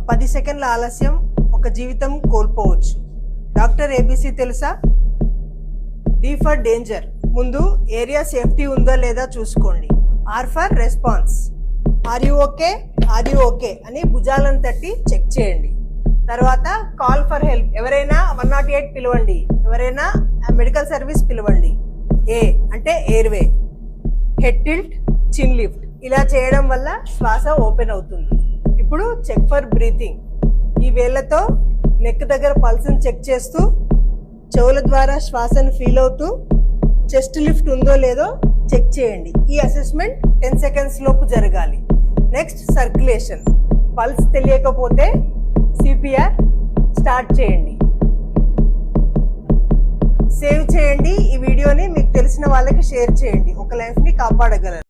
10 సెకండ్ల ఆలస్యం ఒక జీవితం కోల్పోవచ్చు. డాక్టర్ ఏబీసీ తెలుసా? డి ఫర్ డేంజర్, ముందు ఏరియా సేఫ్టీ ఉందో లేదా చూసుకోండి. R for response, are you okay, are you okay అని భుజాలను తట్టి చెక్ చేయండి. తర్వాత కాల్ ఫర్ హెల్ప్, ఎవరైనా 108 పిలవండి, ఎవరైనా మెడికల్ సర్వీస్ పిలవండి. ఏ అంటే ఎయిర్వే, హెడ్ టిల్ట్, చిన్ లిఫ్ట్, ఇలా చేయడం వల్ల శ్వాస ఓపెన్ అవుతుంది. ఇప్పుడు చెక్ ఫర్ బ్రీతింగ్, ఈ వేళ్లతో నెక్ దగ్గర పల్స్ని చెక్ చేస్తూ చెవుల ద్వారా శ్వాసను ఫీల్ అవుతూ చెస్ట్ లిఫ్ట్ ఉందో లేదో చెక్ చేయండి. ఈ అసెస్మెంట్ 10 సెకండ్స్ లోపు జరగాలి. నెక్స్ట్ సర్క్యులేషన్, పల్స్ తెలియకపోతే సిపిఆర్ స్టార్ట్ చేయండి. సేవ్ చేయండి ఈ వీడియోని, మీకు తెలిసిన వాళ్ళకి షేర్ చేయండి. ఒక లైఫ్ని కాపాడగలరు.